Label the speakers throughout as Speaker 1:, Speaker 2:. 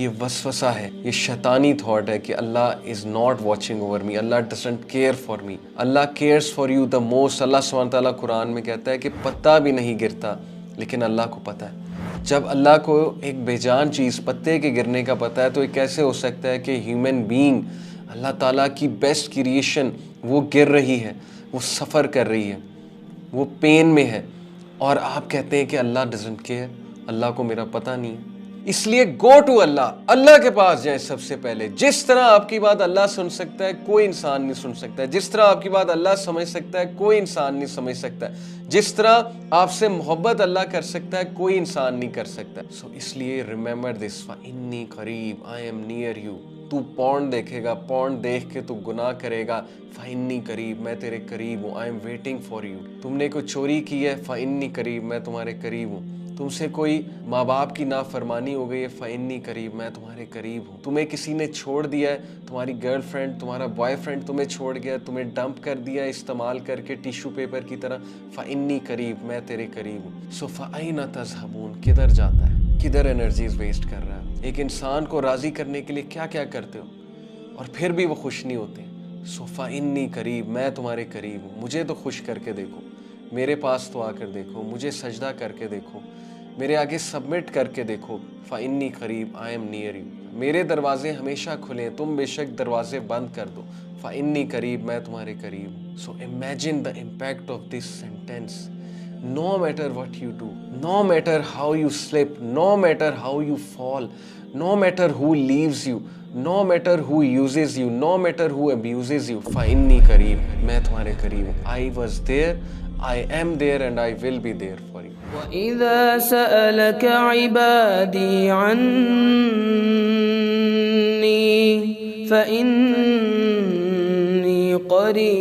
Speaker 1: یہ وسوسہ ہے، یہ شیطانی تھاٹ ہے کہ Allah is not watching over me, Allah doesn't care for me, Allah cares for you the most. Allah سبحانہ تعالیٰ قرآن میں کہتا ہے کہ پتا بھی نہیں گرتا لیکن اللہ کو پتہ ہے۔ جب اللہ کو ایک بے جان چیز پتے کے گرنے کا پتہ ہے تو یہ کیسے ہو سکتا ہے کہ ہیومن بینگ، اللہ تعالیٰ کی بیسٹ کریشن، وہ گر رہی ہے، وہ سفر کر رہی ہے، وہ پین میں ہے، اور آپ کہتے ہیں کہ اللہ ڈزنٹ کیئر، اللہ کو میرا پتہ نہیں ہے۔ اس لیے گو ٹو اللہ کے پاس جائیں سب سے پہلے۔ جس طرح آپ کی بات اللہ سن سکتا ہے کوئی انسان نہیں سن سکتا ہے، جس طرح آپ کی بات اللہ سمجھ سکتا ہے کوئی انسان نہیں سمجھ سکتا ہے، جس طرح آپ سے محبت اللہ کر سکتا ہے کوئی انسان نہیں کر سکتا۔ سو اس لیے ریممبر دس، فَإِنِّي قریب، آئی ایم نیئر یو۔ تو پورن دیکھے گا، پورن دیکھ کے تو گناہ کرے گا، فَإِنِّي قریب، میں تیرے قریب ہوں، I am waiting for you. تم نے کوئی چوری کی ہے، فَإِنِّي قریب، میں تمہارے قریب ہوں۔ تم سے کوئی ماں باپ کی نافرمانی ہو گئی ہے، فَإِنِّي قریب، میں تمہارے قریب ہوں۔ تمہیں کسی نے چھوڑ دیا ہے، تمہاری گرل فرینڈ، تمہارا بوائے فرینڈ تمہیں چھوڑ گیا، تمہیں ڈمپ کر دیا استعمال کر کے ٹیشو پیپر کی طرح، فَإِنِّي قریب، میں تیرے قریب ہوں۔ سو فَأَيْنَ تَذْهَبُونَ، کدھر جاتا ہے، کدھر انرجیز ویسٹ کر رہا ہے؟ ایک انسان کو راضی کرنے کے لیے کیا کیا کرتے ہو اور پھر بھی وہ خوش نہیں ہوتے۔ سو فَإِنِّي قریب، میں تمہارے قریب ہوں، مجھے تو خوش کر کے دیکھو، میرے پاس تو آ کر دیکھو، مجھے سجدہ کر کے دیکھو، میرے آگے سبمٹ کر کے دیکھو، فَإِنِّي قریب، آئی ایم نیئر یو۔ میرے دروازے ہمیشہ کھلے ہیں، تم بے شک دروازے بند کر دو، فَإِنِّي قریب، میں تمہارے قریب ہوں۔ So imagine the impact of this sentence. No matter what you do, no matter how you slip, no matter how you fall, no matter who leaves you, no matter who uses you, no matter who abuses you, فَإِنِّي قریب، میں تمہارے قریب ہوں۔ I was there, I am there and I will be there for you.
Speaker 2: وَإِذَا سَأَلَكَ عِبَادِي عَنِّي فَإِنِّي قَرِيبٌ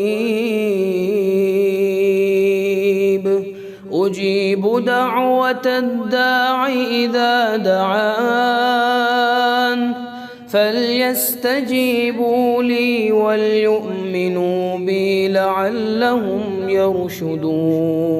Speaker 2: أُجِيبُ دَعْوَةَ الدَّاعِ إِذَا دَعَانِ فَلْيَسْتَجِيبُوا لِي وَلْيُؤْمِنُوا بِي لَعَلَّهُمْ يَرْشُدُونَ۔